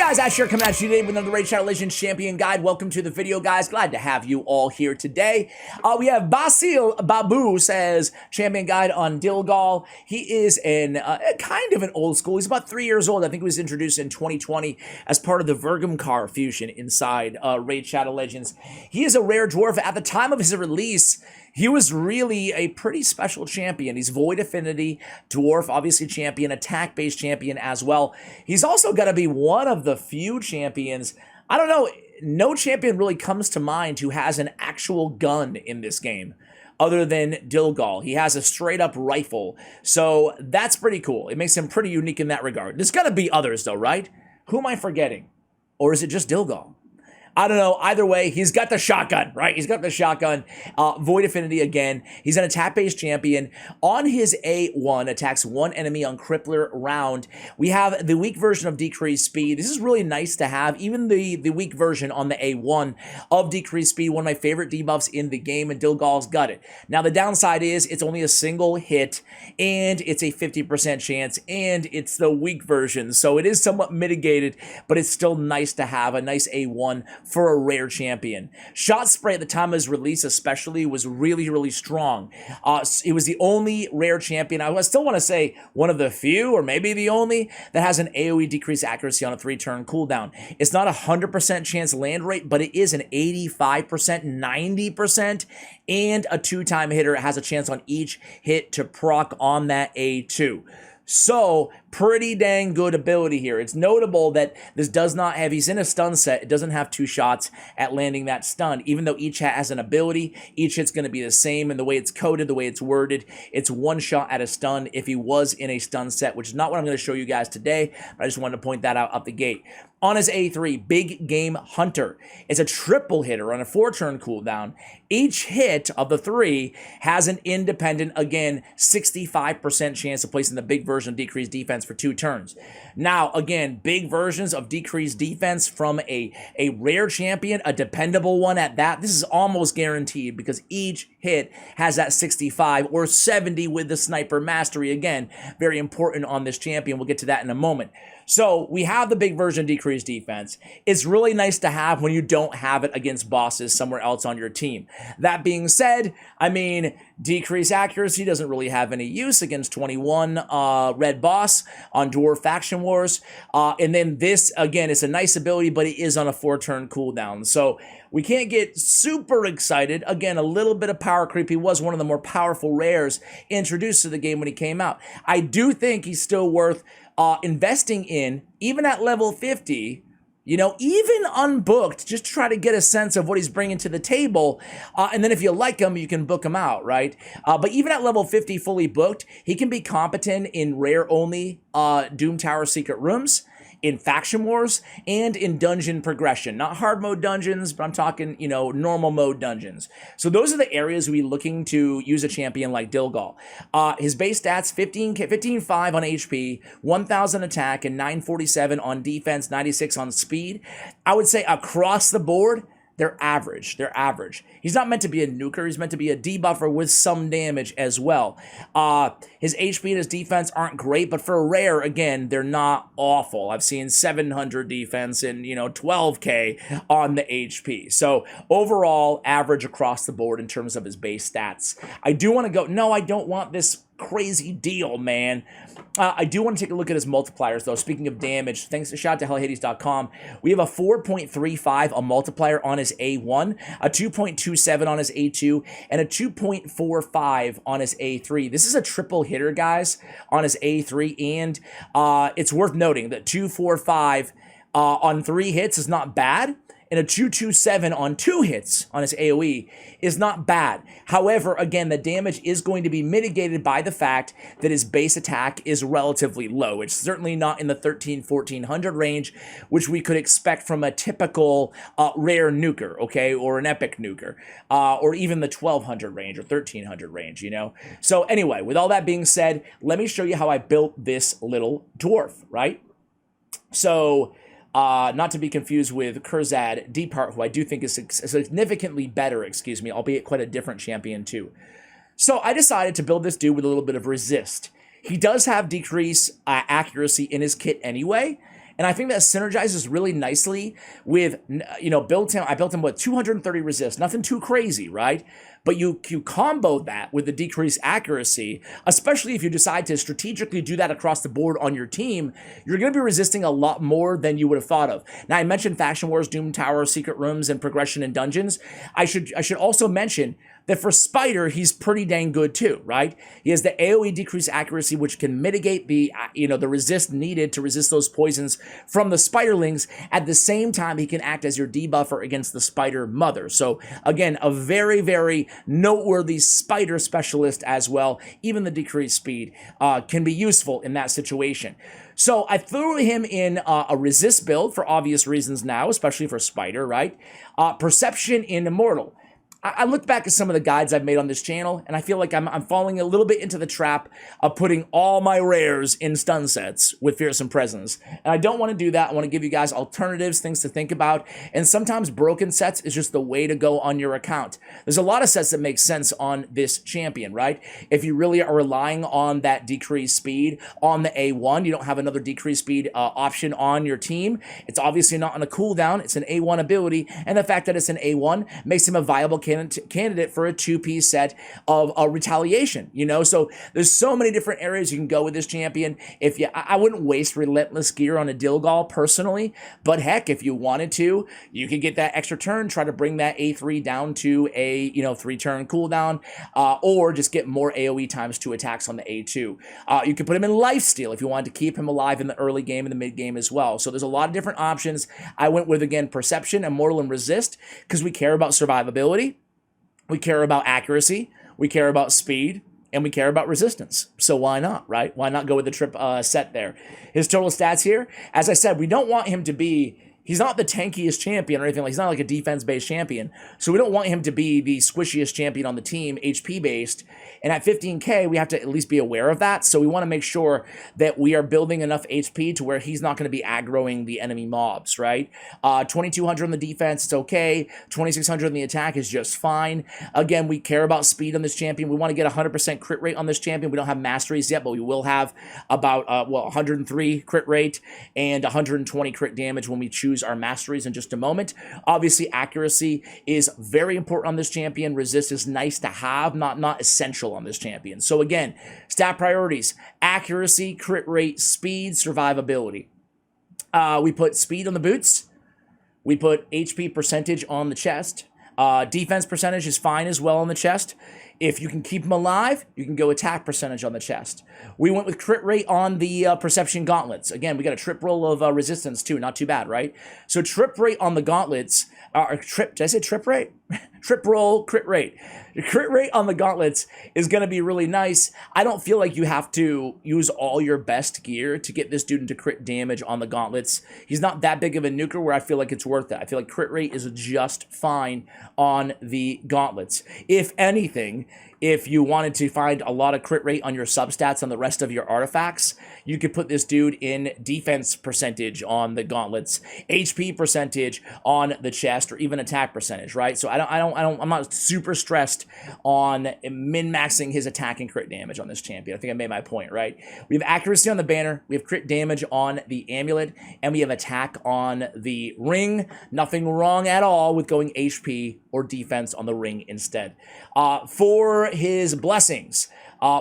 Guys, Ash here coming at you today with another Raid Shadow Legends Champion Guide. Welcome to the video, guys. Glad to have you all here today. We have Basil Babu says, Champion Guide on Dilgol. He is kind of an old school. He's about 3 years old. I think he was introduced in 2020 as part of the Vergamcar fusion inside Raid Shadow Legends. He is a rare dwarf. At the time of his release, he was really a pretty special champion. He's Void Affinity, Dwarf, obviously champion, attack-based champion as well. He's also going to be one of the few champions, I don't know, no champion really comes to mind who has an actual gun in this game other than Dilgol. He has a straight-up rifle, so that's pretty cool. It makes him pretty unique in that regard. There's going to be others, though, right? Who am I forgetting? Or is it just Dilgol? I don't know. Either way, he's got the shotgun, right? He's got the shotgun. Void Affinity again. He's an attack-based champion. On his A1, attacks one enemy on Crippler round. We have the weak version of decreased speed. This is really nice to have. Even the weak version on the A1 of decreased speed, one of my favorite debuffs in the game, and Dilgol's got it. Now, the downside is it's only a single hit, and it's a 50% chance, and it's the weak version, so it is somewhat mitigated, but it's still nice to have a nice A1 for a rare champion. Shot spray at the time of his release especially was really, really strong. It was the only rare champion, I still want to say one of the few, or maybe the only, that has an AoE decreased accuracy on a 3-turn cooldown. It's not a 100% chance land rate, but it is an 85%, 90%, and a 2-time hitter. It has a chance on each hit to proc on that A2. So, pretty dang good ability here. It's notable that this does not have, he's in a stun set, it doesn't have 2 shots at landing that stun. Even though each hat has an ability, each hit's going to be the same, and the way it's coded, the way it's worded, it's 1 shot at a stun if he was in a stun set, which is not what I'm going to show you guys today, but I just wanted to point that out the gate. On his A3, Big Game Hunter. It's a triple hitter on a 4-turn cooldown. Each hit of the 3 has an independent, again, 65% chance of placing the big version of decreased defense for 2 turns. Now, again, big versions of decreased defense from a rare champion, a dependable one at that, this is almost guaranteed because each hit has that 65 or 70 with the Sniper Mastery. Again, very important on this champion. We'll get to that in a moment. So we have the big version decreased defense. It's really nice to have when you don't have it against bosses somewhere else on your team. That being said, I mean, decreased accuracy doesn't really have any use against 21 red boss on Dwarf Faction Wars. And then this, again, is a nice ability, but it is on a 4-turn cooldown. So we can't get super excited. Again, a little bit of power creep. He was one of the more powerful rares introduced to the game when he came out. I do think he's still worth investing in, even at level 50, you know, even unbooked, just to try to get a sense of what he's bringing to the table. And then if you like him, you can book him out, right? But even at level 50 fully booked, he can be competent in rare-only Doom Tower secret rooms, in Faction Wars, and in dungeon progression. Not hard mode dungeons, but I'm talking, you know, normal mode dungeons. So those are the areas we're looking to use a champion like Dilgol. His base stats, 15.5 on HP, 1,000 attack, and 947 on defense, 96 on speed. I would say across the board, they're average. They're average. He's not meant to be a nuker. He's meant to be a debuffer with some damage as well. His HP and his defense aren't great, but for a rare, again, they're not awful. I've seen 700 defense and, you know, 12k on the HP. So overall, average across the board in terms of his base stats. I do want to go, no, I don't want this crazy deal, man. I do want to take a look at his multipliers, though. Speaking of damage, shout out to hellhades.com. We have a 4.35 a multiplier on his A1, a 2.27 on his A2, and a 2.45 on his A3. This is a triple hitter, guys, on his A3, and it's worth noting that 2.45 on 3 hits is not bad, and a 2.27 on 2 hits on his AoE is not bad. However, again, the damage is going to be mitigated by the fact that his base attack is relatively low. It's certainly not in the 1,300-1,400 range, which we could expect from a typical rare nuker, okay, or an epic nuker, or even the 1,200 range or 1,300 range, you know? So anyway, with all that being said, let me show you how I built this little dwarf, right? So not to be confused with Kurzad Deepheart, who I do think is significantly better, albeit quite a different champion too. So I decided to build this dude with a little bit of resist. He does have decrease accuracy in his kit anyway, And I think that synergizes really nicely with, I built him with 230 resist, nothing too crazy, right? But you combo that with the decreased accuracy, especially if you decide to strategically do that across the board on your team, you're going to be resisting a lot more than you would have thought of. Now, I mentioned Faction Wars, Doom Tower, Secret Rooms, and Progression in Dungeons. I should also mention that for Spider, he's pretty dang good too, right? He has the AoE decreased accuracy, which can mitigate the resist needed to resist those poisons from the Spiderlings. At the same time, he can act as your debuffer against the Spider Mother. So again, a very, very noteworthy Spider specialist as well. Even the decreased speed can be useful in that situation. So I threw him in a resist build for obvious reasons now, especially for Spider, right? Perception in Immortal. I look back at some of the guides I've made on this channel, and I feel like I'm falling a little bit into the trap of putting all my rares in stun sets with Fearsome Presence. And I don't want to do that. I want to give you guys alternatives, things to think about. And sometimes broken sets is just the way to go on your account. There's a lot of sets that make sense on this champion, right? If you really are relying on that decreased speed on the A1, you don't have another decreased speed option on your team. It's obviously not on a cooldown. It's an A1 ability. And the fact that it's an A1 makes him a viable candidate for a 2-piece set of retaliation, so there's so many different areas you can go with this champion. I wouldn't waste Relentless Gear on a Dilgol personally, but heck, if you wanted to, you could get that extra turn, try to bring that A3 down to a 3-turn cooldown, or just get more AoE times 2 attacks on the A2. You could put him in Lifesteal if you wanted to keep him alive in the early game and the mid game as well. So there's a lot of different options. I went with, again, Perception, Immortal, and Resist because we care about survivability. We care about accuracy, we care about speed, and we care about resistance. So why not, right? Why not go with the trip set there? His total stats here, as I said, we don't want him to be, he's not the tankiest champion or anything. He's not like a defense-based champion. So we don't want him to be the squishiest champion on the team, HP-based. And at 15K, we have to at least be aware of that. So we want to make sure that we are building enough HP to where he's not going to be aggroing the enemy mobs, right? 2,200 on the defense, it's okay. 2,600 on the attack is just fine. Again, we care about speed on this champion. We want to get 100% crit rate on this champion. We don't have Masteries yet, but we will have about, 103 crit rate and 120 crit damage when we choose our Masteries in just a moment. Obviously, accuracy is very important on this champion. Resist is nice to have, not essential on this champion. So again, stat priorities: accuracy, crit rate, speed, survivability. We put speed on the boots. We put HP percentage on the chest. Defense percentage is fine as well on the chest. If you can keep him alive, you can go attack percentage on the chest. We went with crit rate on the Perception gauntlets. Again, we got a trip roll of resistance too. Not too bad, right? So trip rate on the gauntlets, did I say trip rate? Trip roll, crit rate. The crit rate on the gauntlets is going to be really nice. I don't feel like you have to use all your best gear to get this dude into crit damage on the gauntlets. He's not that big of a nuker where I feel like it's worth it. I feel like crit rate is just fine on the gauntlets. If anything, if you wanted to find a lot of crit rate on your substats on the rest of your artifacts, you could put this dude in defense percentage on the gauntlets, HP percentage on the chest, or even attack percentage, right? So I'm not super stressed on min-maxing his attack and crit damage on this champion. I think I made my point, right? We have accuracy on the banner, we have crit damage on the amulet, and we have attack on the ring. Nothing wrong at all with going HP or defense on the ring instead. For his blessings,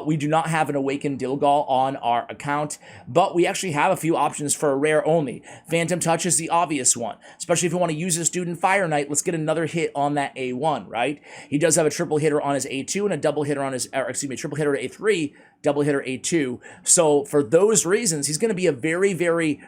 we do not have an Awakened Dilgol on our account, but we actually have a few options for a rare only. Phantom Touch is the obvious one, especially if you want to use this dude in Fire Knight. Let's get another hit on that A1, right? He does have a triple hitter on his A2 and a double hitter on his, triple hitter to A3, double hitter A2. So for those reasons, he's going to be a very, very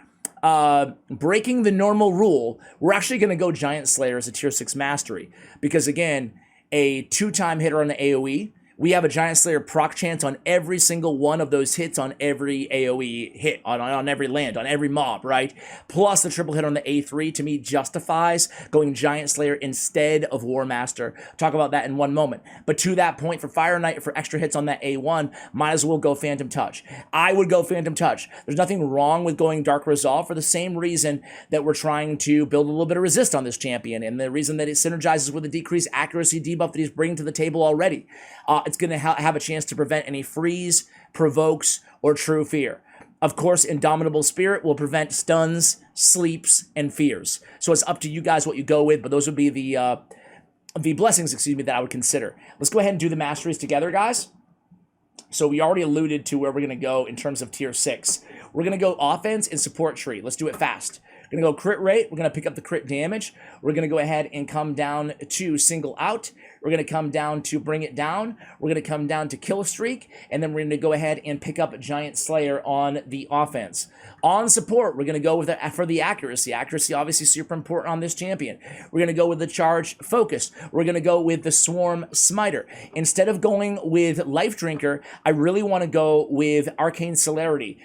breaking the normal rule. We're actually going to go Giant Slayer as a tier 6 mastery because, again, a 2-time hitter on the AoE. We have a Giant Slayer proc chance on every single one of those hits on every AoE hit, on every land, on every mob, right? Plus the triple hit on the A3, to me, justifies going Giant Slayer instead of War Master. Talk about that in one moment. But to that point, for Fire Knight, for extra hits on that A1, might as well go Phantom Touch. I would go Phantom Touch. There's nothing wrong with going Dark Resolve for the same reason that we're trying to build a little bit of resist on this champion, and the reason that it synergizes with the decreased accuracy debuff that he's bringing to the table already. It's going to have a chance to prevent any freeze, provokes, or true fear. Of course, Indomitable Spirit will prevent stuns, sleeps, and fears. So it's up to you guys what you go with, but those would be the blessings, excuse me, that I would consider. Let's go ahead and do the Masteries together, guys. So we already alluded to where we're going to go in terms of tier 6. We're going to go offense and support tree. Let's do it fast. We're going to go crit rate. We're going to pick up the crit damage. We're going to go ahead and come down to single out. We're going to come down to bring it down. We're going to come down to kill streak. And then we're going to go ahead and pick up Giant Slayer on the offense. On support, we're going to go with for the accuracy. Accuracy obviously super important on this champion. We're going to go with the charge focus. We're going to go with the swarm smiter. Instead of going with life drinker, I really want to go with arcane celerity.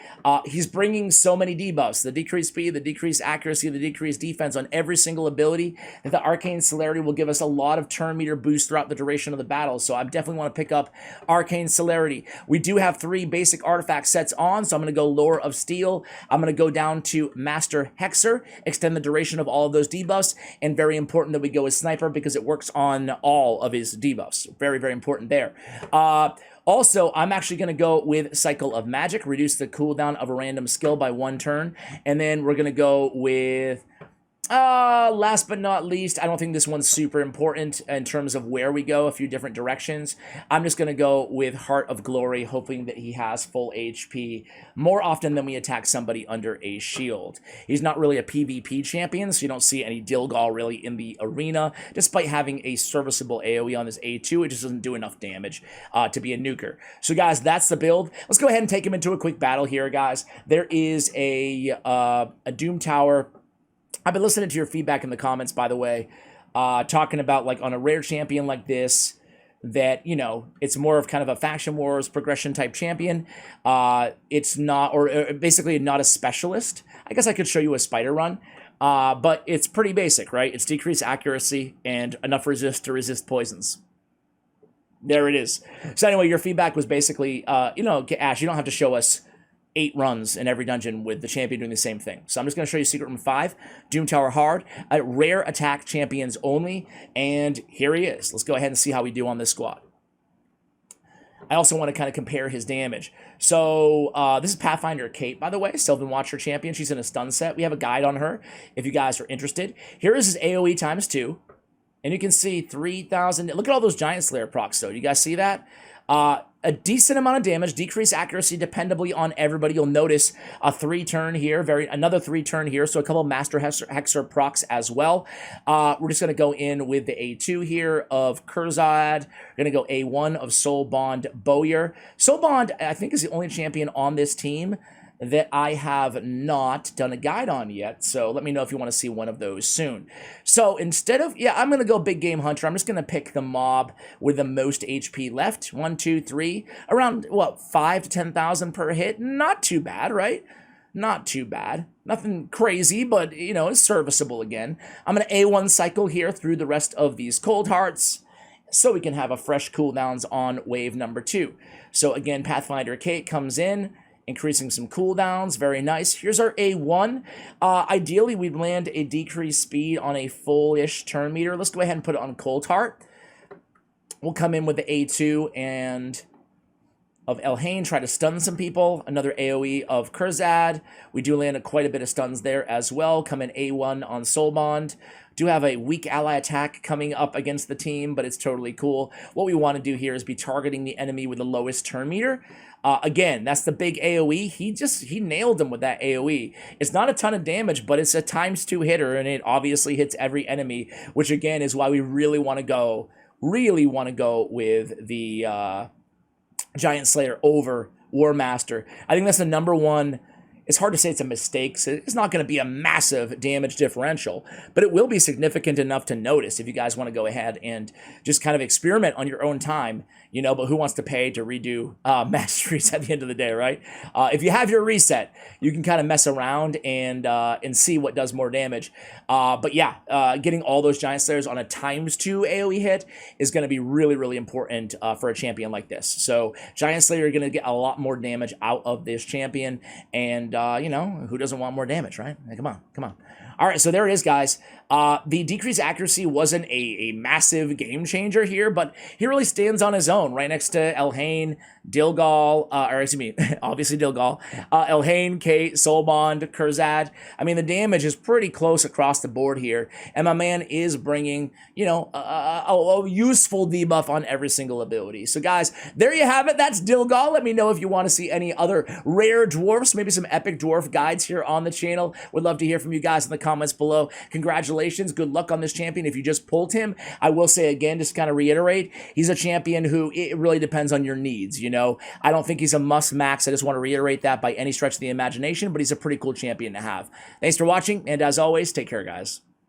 He's bringing so many debuffs: the decreased speed, the decreased accuracy, the decreased defense on every single ability. That the arcane celerity will give us a lot of turn meter boost throughout the duration of the battle. So I definitely want to pick up arcane celerity. We do have 3 basic artifact sets on, so I'm going to go Lore of Steel. I'm going to go down to Master Hexer, extend the duration of all of those debuffs, and very important that we go with Sniper because it works on all of his debuffs. Very, very important there. Also, I'm actually going to go with Cycle of Magic, reduce the cooldown of a random skill by 1 turn, and then we're going to go with... last but not least, I don't think this one's super important in terms of where we go, a few different directions. I'm just going to go with Heart of Glory, hoping that he has full HP more often than we attack somebody under a shield. He's not really a PvP champion, so you don't see any Dilgol really in the arena, despite having a serviceable AoE on his A2. It just doesn't do enough damage to be a nuker. So guys, that's the build. Let's go ahead and take him into a quick battle here, guys. There is a Doom Tower. I've been listening to your feedback in the comments, by the way, talking about, like, on a rare champion like this, that, you know, it's more of kind of a faction wars progression type champion. It's not, or basically not a specialist. I guess I could show you a spider run, but it's pretty basic, right? It's decreased accuracy and enough resist to resist poisons. There it is. So anyway, your feedback was basically, you know, Ash, you don't have to show us 8 runs in every dungeon with the champion doing the same thing. So I'm just going to show you Secret Room 5, Doom Tower Hard, rare attack champions only, and here he is. Let's go ahead and see how we do on this squad. I also want to kind of compare his damage. So this is Pathfinder Kate, by the way, Sylvan Watcher champion. She's in a stun set. We have a guide on her if you guys are interested. Here is his AoE times 2, and you can see 3,000. Look at all those Giant Slayer procs, though. You guys see that? A decent amount of damage, decreased accuracy dependably on everybody. You'll notice a 3-turn here, another 3-turn here, so a couple of Master Hexer procs as well. We're just going to go in with the A2 here of Kurzad. We're going to go A1 of Soul Bond Bowyer. Soul Bond, I think, is the only champion on this team that I have not done a guide on yet, so let me know if you want to see one of those soon. So instead of, yeah, I'm going to go Big Game Hunter. I'm just going to pick the mob with the most HP left. 1, 2, 3, around, what, 5 to 10,000 per hit? Not too bad, right? Not too bad. Nothing crazy, but, you know, it's serviceable again. I'm going to A1 cycle here through the rest of these Cold Hearts, so we can have a fresh cooldowns on wave number 2. So again, Pathfinder Kate comes in, increasing some cooldowns. Very nice. Here's our A1. Ideally, we'd land a decreased speed on a full-ish turn meter. Let's go ahead and put it on Cold Heart. We'll come in with the A2 and of Elhain, try to stun some people. Another AoE of Kurzad. We do land quite a bit of stuns there as well. Come in A1 on Soulbond. Do have a weak ally attack coming up against the team, but it's totally cool. What we want to do here is be targeting the enemy with the lowest turn meter. Again, that's the big AoE. He nailed him with that AoE. It's not a ton of damage, but it's a ×2 hitter, and it obviously hits every enemy, which again is why we really want to go with the Giant Slayer over War Master. I think that's the number one. It's hard to say it's a mistake. So it's not going to be a massive damage differential, but it will be significant enough to notice if you guys want to go ahead and just kind of experiment on your own time, you know, but who wants to pay to redo Masteries at the end of the day, right? If you have your reset, you can kind of mess around and see what does more damage. But yeah, getting all those Giant Slayers on a ×2 AoE hit is going to be really, really important for a champion like this. So Giant Slayer are going to get a lot more damage out of this champion, and you know, who doesn't want more damage, right? Come on, come on. All right, so there it is, guys. The decreased accuracy wasn't a massive game changer here, but he really stands on his own, right next to Elhain, Dilgol, or excuse me, obviously Dilgol, Elhain, Kate, Soulbond, Kurzad. I mean, the damage is pretty close across the board here, and my man is bringing, you know, a useful debuff on every single ability. So, guys, there you have it. That's Dilgol. Let me know if you want to see any other rare dwarfs, maybe some epic dwarf guides here on the channel. Would love to hear from you guys in the comments below. Congratulations. Good luck on this champion. If you just pulled him, I will say again, just kind of reiterate, he's a champion who it really depends on your needs. You know, I don't think he's a must max. I just want to reiterate that by any stretch of the imagination, but he's a pretty cool champion to have. Thanks for watching, and as always, take care, guys.